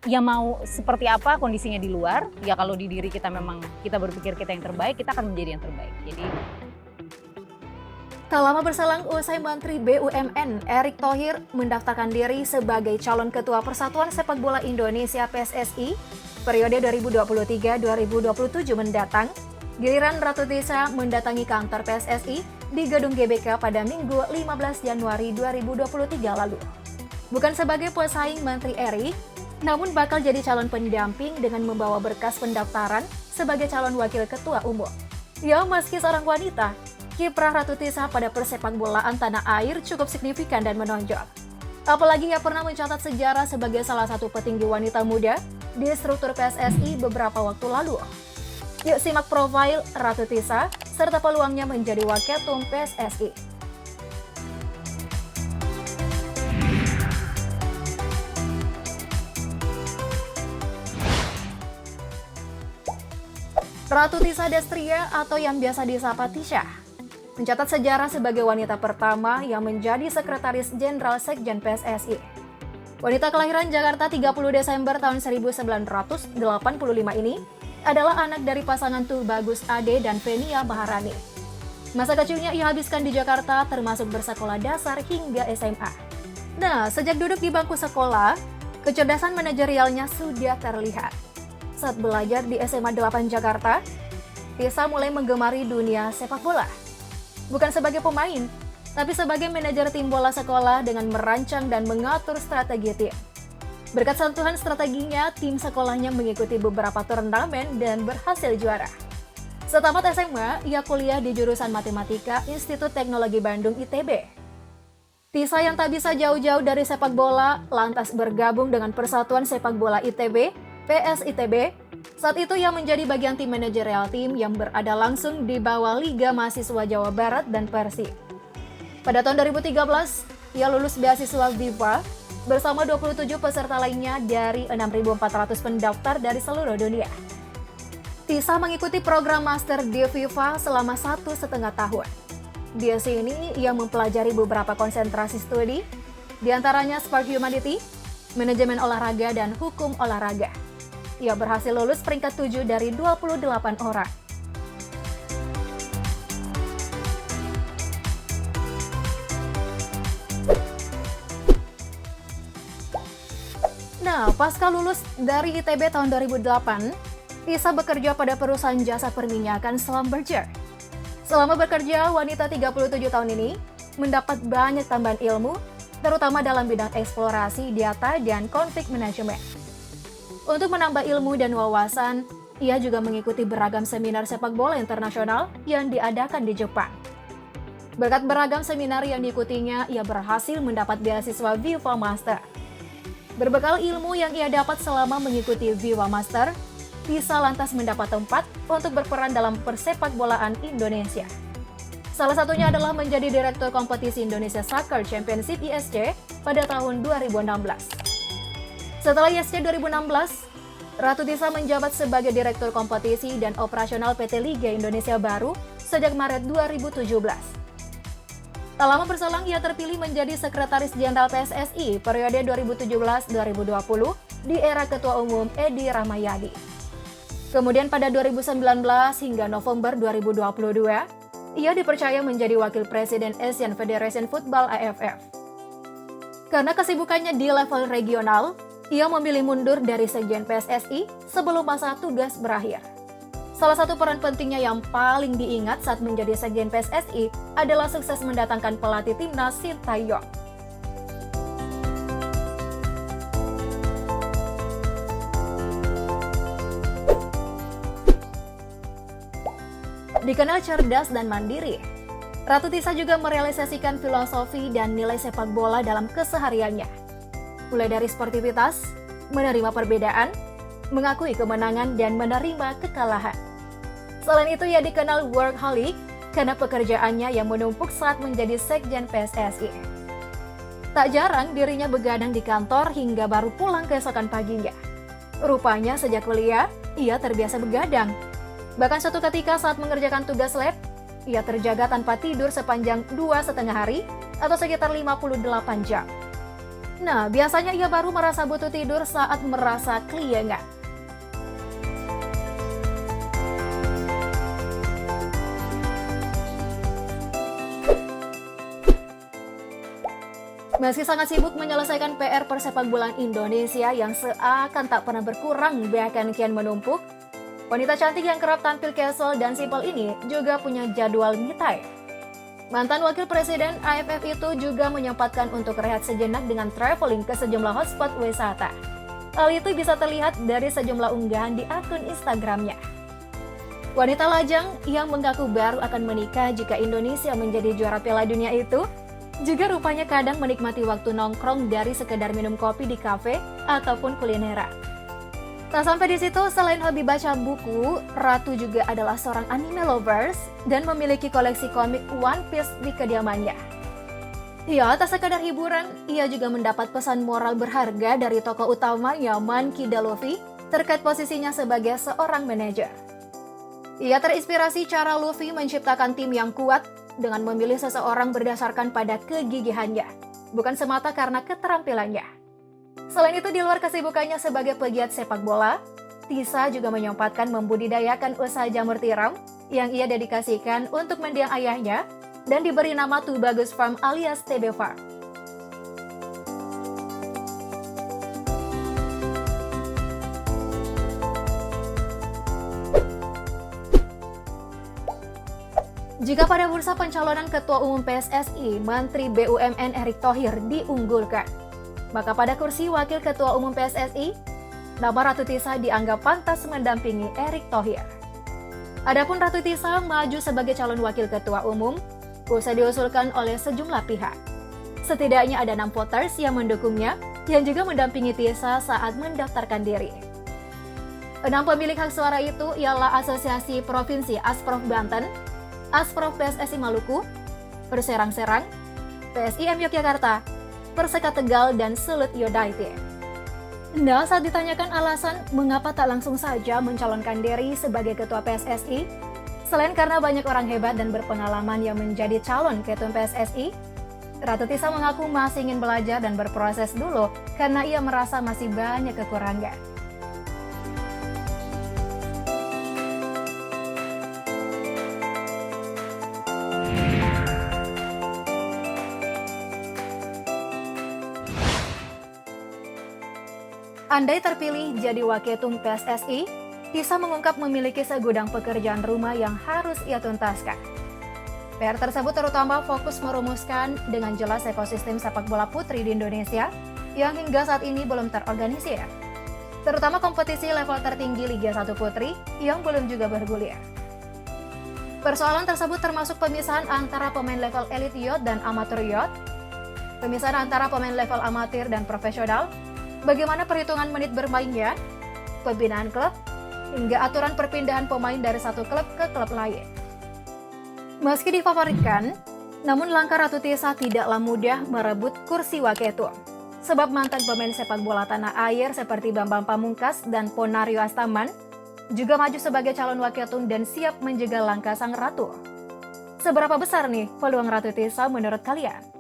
ya mau seperti apa kondisinya di luar, ya kalau di diri kita memang kita berpikir kita yang terbaik, kita akan menjadi yang terbaik. Jadi Tak lama berselang usai Menteri BUMN Erick Thohir mendaftarkan diri sebagai calon Ketua Persatuan Sepak Bola Indonesia PSSI periode 2023-2027 mendatang, giliran Ratu Tisa mendatangi kantor PSSI di Gedung GBK pada Minggu 15 Januari 2023 lalu. Bukan sebagai pesaing Menteri Erick, namun bakal jadi calon pendamping dengan membawa berkas pendaftaran sebagai calon wakil ketua umum. Ya, meski seorang wanita, kiprah Ratu Tisa pada persepak bolaan tanah air cukup signifikan dan menonjol. Apalagi ia pernah mencatat sejarah sebagai salah satu petinggi wanita muda di struktur PSSI beberapa waktu lalu. Yuk simak profil Ratu Tisa serta peluangnya menjadi waketum PSSI. Ratu Tisa Destria atau yang biasa disapa Tisha mencatat sejarah sebagai wanita pertama yang menjadi Sekretaris Jenderal Sekjen PSSI. Wanita kelahiran Jakarta 30 Desember tahun 1985 ini adalah anak dari pasangan Tubagus Ade dan Venia Maharani. Masa kecilnya ia habiskan di Jakarta termasuk bersekolah dasar hingga SMA. Nah, sejak duduk di bangku sekolah, kecerdasan manajerialnya sudah terlihat. Saat belajar di SMA 8 Jakarta, Tisa mulai menggemari dunia sepak bola. Bukan sebagai pemain, tapi sebagai manajer tim bola sekolah dengan merancang dan mengatur strategi tim. Berkat sentuhan strateginya, tim sekolahnya mengikuti beberapa turnamen dan berhasil juara. Setamat SMA, ia kuliah di jurusan Matematika Institut Teknologi Bandung ITB. Tisa yang tak bisa jauh-jauh dari sepak bola, lantas bergabung dengan Persatuan Sepak Bola ITB, PSITB. Saat itu ia menjadi bagian tim manajerial tim yang berada langsung di bawah Liga Mahasiswa Jawa Barat dan Persib. Pada tahun 2013, ia lulus beasiswa Viva bersama 27 peserta lainnya dari 6.400 pendaftar dari seluruh dunia. Tisa mengikuti program master di Viva selama 1,5 tahun. Di sini, ia mempelajari beberapa konsentrasi studi, diantaranya Spark Humanity, Manajemen Olahraga, dan Hukum Olahraga. Ia berhasil lulus peringkat 7 dari 28 orang. Nah, pasca lulus dari ITB tahun 2008, Tisa bekerja pada perusahaan jasa perminyakan Schlumberger. Selama bekerja, wanita 37 tahun ini mendapat banyak tambahan ilmu, terutama dalam bidang eksplorasi data dan konflik manajemen. Untuk menambah ilmu dan wawasan, ia juga mengikuti beragam seminar sepak bola internasional yang diadakan di Jepang. Berkat beragam seminar yang diikutinya, ia berhasil mendapat beasiswa Viva Master. Berbekal ilmu yang ia dapat selama mengikuti Viva Master, Tisa lantas mendapat tempat untuk berperan dalam persepak bolaan Indonesia. Salah satunya adalah menjadi Direktur Kompetisi Indonesia Soccer Championship ISC pada tahun 2016. Setelah ISC 2016, Ratu Tisa menjabat sebagai Direktur Kompetisi dan Operasional PT Liga Indonesia Baru sejak Maret 2017. Tak lama berselang, ia terpilih menjadi Sekretaris Jenderal PSSI periode 2017-2020 di era Ketua Umum Edi Rahmayadi. Kemudian pada 2019 hingga November 2022, ia dipercaya menjadi Wakil Presiden Asian Federation Football AFF. Karena kesibukannya di level regional, ia memilih mundur dari Sekjen PSSI sebelum masa tugas berakhir. Salah satu peran pentingnya yang paling diingat saat menjadi Sekjen PSSI adalah sukses mendatangkan pelatih timnas Sintayong. Dikenal cerdas dan mandiri, Ratu Tisa juga merealisasikan filosofi dan nilai sepak bola dalam kesehariannya. Mulai dari sportivitas, menerima perbedaan, mengakui kemenangan, dan menerima kekalahan. Selain itu, ia dikenal workaholic karena pekerjaannya yang menumpuk saat menjadi Sekjen PSSI. Tak jarang dirinya begadang di kantor hingga baru pulang keesokan paginya. Rupanya sejak kuliah, ia terbiasa begadang. Bahkan suatu ketika saat mengerjakan tugas lab, ia terjaga tanpa tidur sepanjang 2,5 hari atau sekitar 58 jam. Nah, biasanya ia baru merasa butuh tidur saat merasa keliengan. Meski sangat sibuk menyelesaikan PR persepakbolaan Indonesia yang seakan tak pernah berkurang bahkan kian menumpuk, wanita cantik yang kerap tampil casual dan simpel ini juga punya jadwal me time. Mantan Wakil Presiden AFF itu juga menyempatkan untuk rehat sejenak dengan traveling ke sejumlah hotspot wisata. Hal itu bisa terlihat dari sejumlah unggahan di akun Instagramnya. Wanita lajang yang mengaku baru akan menikah jika Indonesia menjadi juara Piala Dunia itu juga rupanya kadang menikmati waktu nongkrong dari sekedar minum kopi di kafe ataupun kulineran. Tak sampai di situ, selain hobi baca buku, Ratu juga adalah seorang anime lovers dan memiliki koleksi komik One Piece di kediamannya. Ya, tak sekadar hiburan, ia juga mendapat pesan moral berharga dari tokoh utamanya Monkey D. Luffy terkait posisinya sebagai seorang manajer. Ia terinspirasi cara Luffy menciptakan tim yang kuat dengan memilih seseorang berdasarkan pada kegigihannya, bukan semata karena keterampilannya. Selain itu, di luar kesibukannya sebagai pegiat sepak bola, Tisa juga menyempatkan membudidayakan usaha jamur tiram yang ia dedikasikan untuk mendiang ayahnya dan diberi nama Tubagus Farm alias TB Farm. Jika pada bursa pencalonan Ketua Umum PSSI, Menteri BUMN Erick Thohir diunggulkan, maka pada kursi Wakil Ketua Umum PSSI, nama Ratu Tisa dianggap pantas mendampingi Erick Thohir. Adapun Ratu Tisa maju sebagai calon Wakil Ketua Umum, usai diusulkan oleh sejumlah pihak. Setidaknya ada 6 voters yang mendukungnya, yang juga mendampingi Tisa saat mendaftarkan diri. 6 pemilik hak suara itu ialah Asosiasi Provinsi Asprof Banten, Asprof PSSI Maluku, Perserang-Serang, PSIM Yogyakarta, Perseka Tegal, dan Sulut Yodaite. Nah, saat ditanyakan alasan mengapa tak langsung saja mencalonkan diri sebagai Ketua PSSI, selain karena banyak orang hebat dan berpengalaman yang menjadi calon Ketum PSSI, Ratu Tisa mengaku masih ingin belajar dan berproses dulu karena ia merasa masih banyak kekurangan. Andai terpilih jadi Waketum PSSI, Tisa mengungkap memiliki segudang pekerjaan rumah yang harus ia tuntaskan. PR tersebut terutama fokus merumuskan dengan jelas ekosistem sepak bola putri di Indonesia yang hingga saat ini belum terorganisir, terutama kompetisi level tertinggi Liga 1 Putri yang belum juga bergulir. Persoalan tersebut termasuk pemisahan antara pemain level elite yacht dan amatur yacht, pemisahan antara pemain level amatir dan profesional, bagaimana perhitungan menit bermainnya, pembinaan klub, hingga aturan perpindahan pemain dari satu klub ke klub lain. Meski difavoritkan, namun langkah Ratu Tisa tidaklah mudah merebut kursi Waketum, sebab mantan pemain sepak bola tanah air seperti Bambang Pamungkas dan Ponario Astaman juga maju sebagai calon Waketum dan siap menjegal langkah sang ratu. Seberapa besar nih peluang Ratu Tisa menurut kalian?